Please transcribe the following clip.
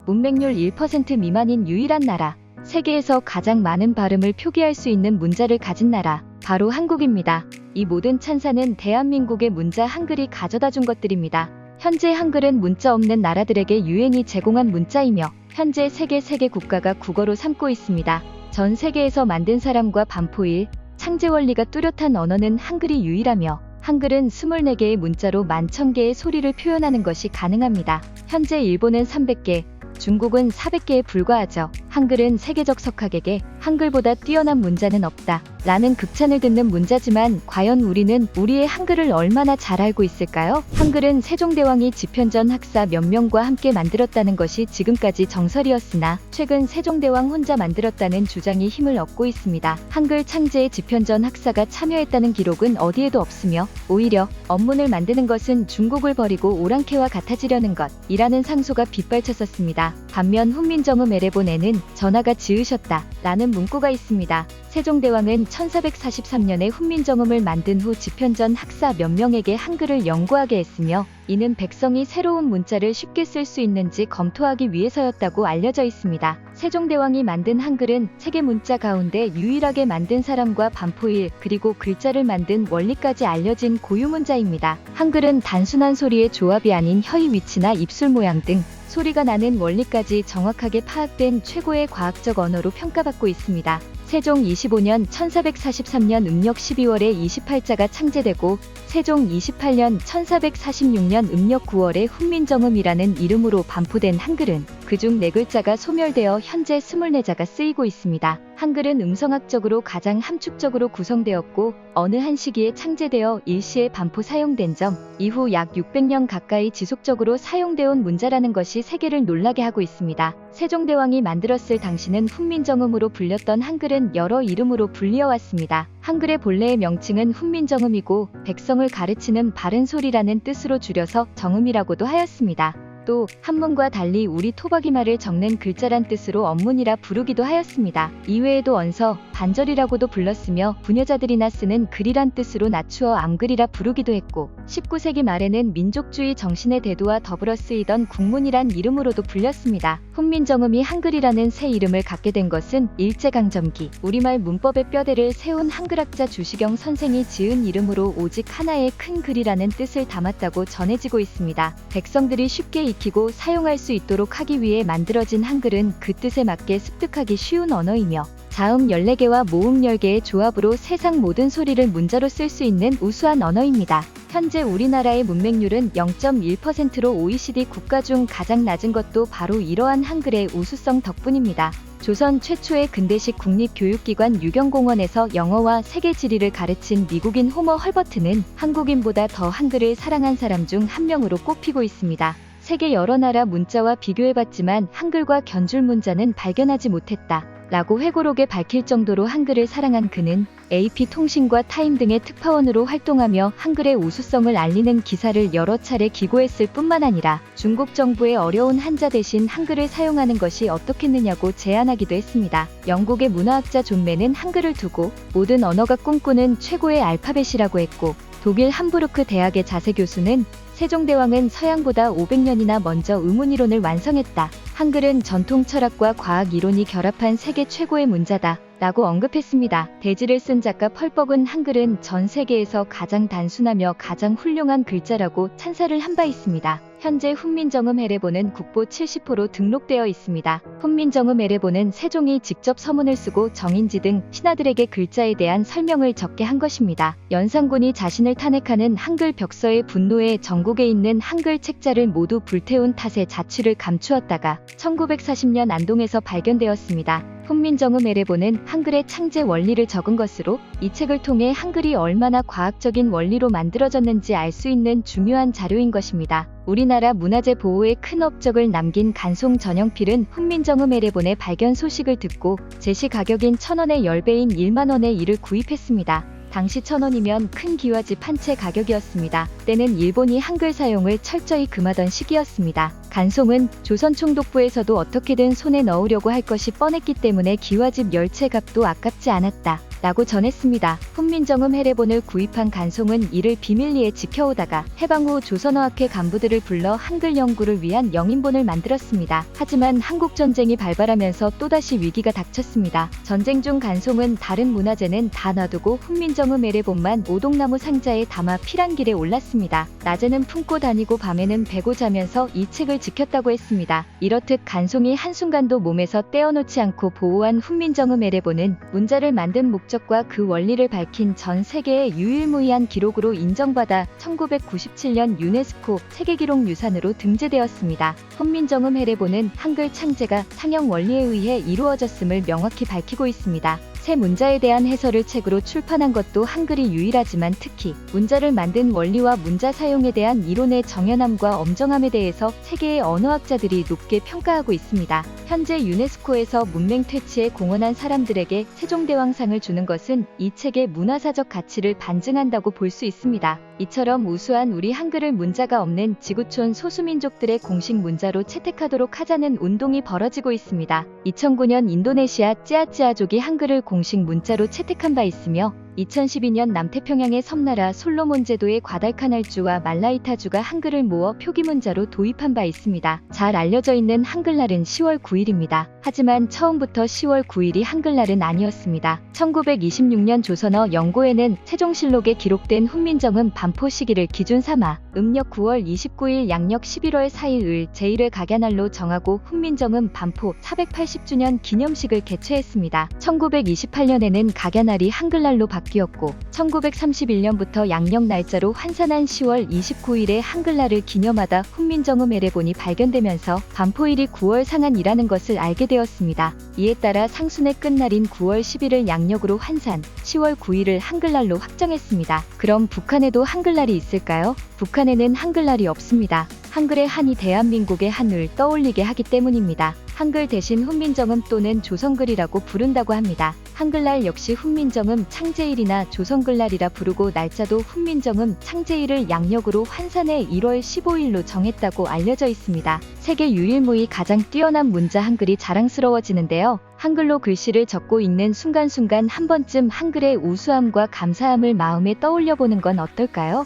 문맹률 1% 미만인 유일한 나라, 세계에서 가장 많은 발음을 표기할 수 있는 문자를 가진 나라, 바로 한국입니다. 이 모든 찬사는 대한민국의 문자 한글이 가져다 준 것들입니다. 현재 한글은 문자 없는 나라들에게 유엔이 제공한 문자이며 현재 세계 국가가 국어로 삼고 있습니다. 전 세계에서 만든 사람과 반포일, 창제 원리가 뚜렷한 언어는 한글이 유일하며 한글은 24개의 문자로 11,000개의 소리를 표현하는 것이 가능합니다. 현재 일본은 300개, 중국은 400개에 불과하죠. 한글은 세계적 석학에게 한글보다 뛰어난 문자는 없다 라는 극찬을 듣는 문자지만 과연 우리는 우리의 한글을 얼마나 잘 알고 있을까요? 한글은 세종대왕이 집현전 학사 몇 명과 함께 만들었다는 것이 지금까지 정설이었으나 최근 세종대왕 혼자 만들었다는 주장이 힘을 얻고 있습니다. 한글 창제에 집현전 학사가 참여했다는 기록은 어디에도 없으며 오히려 언문을 만드는 것은 중국을 버리고 오랑캐와 같아지려는 것이라는 상소가 빗발쳤었습니다. 반면 훈민정음 에레본에는 전하가 지으셨다 라는 문구가 있습니다. 세종대왕은 1443년에 훈민정음을 만든 후 집현전 학사 몇 명에게 한글을 연구하게 했으며 이는 백성이 새로운 문자를 쉽게 쓸 수 있는지 검토하기 위해서였다고 알려져 있습니다. 세종대왕이 만든 한글은 세계 문자 가운데 유일하게 만든 사람과 반포일 그리고 글자를 만든 원리까지 알려진 고유문자입니다. 한글은 단순한 소리의 조합이 아닌 혀의 위치나 입술 모양 등 소리가 나는 원리까지 정확하게 파악된 최고의 과학적 언어로 평가받고 있습니다. 세종 25년 1443년 음력 12월에 28자가 창제되고 세종 28년 1446년 음력 9월에 훈민정음이라는 이름으로 반포된 한글은 그중 4글자가 소멸되어 현재 24자가 쓰이고 있습니다. 한글은 음성학적으로 가장 함축적으로 구성되었고 어느 한 시기에 창제되어 일시에 반포 사용된 점, 이후 약 600년 가까이 지속적으로 사용되어 온 문자라는 것이 세계를 놀라게 하고 있습니다. 세종대왕이 만들었을 당시는 훈민정음으로 불렸던 한글은 여러 이름으로 불리어왔습니다. 한글의 본래의 명칭은 훈민정음이고 백성을 가르치는 바른 소리라는 뜻으로 줄여서 정음이라고도 하였습니다. 또 한문과 달리 우리 토박이말을 적는 글자란 뜻으로 언문이라 부르기도 하였습니다. 이외에도 언서, 반절이라고도 불렀으며 부녀자들이나 쓰는 글이란 뜻으로 낮추어 암글이라 부르기도 했고 19세기 말에는 민족주의 정신의 대두와 더불어 쓰이던 국문이란 이름으로도 불렸습니다. 훈민정음이 한글이라는 새 이름을 갖게 된 것은 일제강점기 우리말 문법의 뼈대를 세운 한글학자 주시경 선생이 지은 이름으로 오직 하나의 큰 글이라는 뜻을 담았다고 전해지고 있습니다. 백성들이 쉽게 익히고 사용할 수 있도록 하기 위해 만들어진 한글은 그 뜻에 맞게 습득하기 쉬운 언어이며 자음 14개와 모음 10개의 조합으로 세상 모든 소리를 문자로 쓸 수 있는 우수한 언어입니다. 현재 우리나라의 문맹률은 0.1%로 OECD 국가 중 가장 낮은 것도 바로 이러한 한글의 우수성 덕분입니다. 조선 최초의 근대식 국립교육기관 유경공원에서 영어와 세계 지리를 가르친 미국인 호머 헐버트는 한국인보다 더 한글을 사랑한 사람 중 한 명으로 꼽히고 있습니다. 세계 여러 나라 문자와 비교해봤지만 한글과 견줄 문자는 발견하지 못했다 라고 회고록에 밝힐 정도로 한글을 사랑한 그는 AP통신과 타임 등의 특파원으로 활동하며 한글의 우수성을 알리는 기사를 여러 차례 기고했을 뿐만 아니라 중국 정부의 어려운 한자 대신 한글을 사용하는 것이 어떻겠느냐고 제안하기도 했습니다. 영국의 문화학자 존 맨은 한글을 두고 모든 언어가 꿈꾸는 최고의 알파벳이라고 했고 독일 함부르크 대학의 자세 교수는 세종대왕은 서양보다 500년이나 먼저 의문이론을 완성했다. 한글은 전통 철학과 과학 이론이 결합한 세계 최고의 문자다 라고 언급했습니다. 대지를 쓴 작가 펄벅은 한글은 전 세계에서 가장 단순하며 가장 훌륭한 글자라고 찬사를 한 바 있습니다. 현재 훈민정음 에레본은 국보 70호로 등록되어 있습니다. 훈민정음 에레본은 세종이 직접 서문을 쓰고 정인지 등 신하들에게 글자에 대한 설명을 적게 한 것입니다. 연산군이 자신을 탄핵하는 한글 벽서의 분노에 전국에 있는 한글 책자를 모두 불태운 탓에 자취를 감추었다가 1940년 안동에서 발견되었습니다. 훈민정음 에레본은 한글의 창제 원리를 적은 것으로 이 책을 통해 한글이 얼마나 과학적인 원리로 만들어졌는지 알 수 있는 중요한 자료인 것입니다. 우리나라 문화재 보호에 큰 업적을 남긴 간송 전영필은 훈민정음 에레본의 발견 소식을 듣고 제시 가격인 1,000원의 10배인 10,000원에 이를 구입했습니다. 당시 1,000원이면 큰 기와집 한 채 가격이었습니다. 때는 일본이 한글 사용을 철저히 금하던 시기였습니다. 간송은 조선 총독부에서도 어떻게든 손에 넣으려고 할 것이 뻔했기 때문에 기와집 10채 값도 아깝지 않았다 라고 전했습니다. 훈민정음 해례본을 구입한 간송은 이를 비밀리에 지켜오다가 해방 후 조선어학회 간부들을 불러 한글 연구를 위한 영인본을 만들었습니다. 하지만 한국전쟁이 발발하면서 또다시 위기가 닥쳤습니다. 전쟁 중 간송은 다른 문화재는 다 놔두고 훈민정음 해례본만 오동나무 상자에 담아 피란길에 올랐습니다. 낮에는 품고 다니고 밤에는 베고 자면서 이 책을 지켰다고 했습니다. 이렇듯 간송이 한순간도 몸에서 떼어놓지 않고 보호한 훈민정음 해례본은 문자를 만든 목적과 그 원리를 밝힌 전 세계의 유일무이한 기록으로 인정받아 1997년 유네스코 세계기록유산으로 등재되었습니다. 훈민정음 해례본은 한글 창제가 상형 원리에 의해 이루어졌음을 명확히 밝히고 있습니다. 새 문자에 대한 해설을 책으로 출판한 것도 한글이 유일하지만 특히 문자를 만든 원리와 문자 사용에 대한 이론의 정연함과 엄정함에 대해서 세계의 언어학자들이 높게 평가하고 있습니다. 현재 유네스코에서 문맹 퇴치에 공헌한 사람들에게 세종대왕상을 주는 것은 이 책의 문화사적 가치를 반증한다고 볼 수 있습니다. 이처럼 우수한 우리 한글을 문자가 없는 지구촌 소수민족들의 공식 문자로 채택하도록 하자는 운동이 벌어지고 있습니다. 2009년 인도네시아 찌아찌아족이 한글을 공식 문자로 채택한 바 있으며 2012년 남태평양의 섬나라 솔로몬 제도의 과달카날주와 말라이타주가 한글을 모어 표기문자로 도입한 바 있습니다. 잘 알려져 있는 한글날은 10월 9일입니다. 하지만 처음부터 10월 9일이 한글날은 아니었습니다. 1926년 조선어 연고에는 세종실록에 기록된 훈민정음 반포 시기를 기준 삼아 음력 9월 29일 양력 11월 4일 을 제1회 각야날로 정하고 훈민정음 반포 480주년 기념식을 개최했습니다. 1928년에는 각야날이 한글날로 바뀌었고 1931년부터 양력 날짜로 환산한 10월 29일에 한글날을 기념하다 훈민정음 해례본이 발견되면서 반포일이 9월 상한이라는 것을 알게 되었습니다. 이에 따라 상순의 끝날인 9월 10일을 양력으로 환산, 10월 9일을 한글날로 확정했습니다. 그럼 북한에도 한글날이 있을까요? 북한에는 한글날이 없습니다. 한글의 한이 대한민국의 한을 떠올리게 하기 때문입니다. 한글 대신 훈민정음 또는 조선글이라고 부른다고 합니다. 한글날 역시 훈민정음 창제일이나 조선글날이라 부르고 날짜도 훈민정음 창제일을 양력으로 환산해 1월 15일로 정했다고 알려져 있습니다. 세계 유일무이 가장 뛰어난 문자 한글이 자랑스러워지는데요. 한글로 글씨를 적고 읽는 순간순간 한 번쯤 한글의 우수함과 감사함을 마음에 떠올려 보는 건 어떨까요?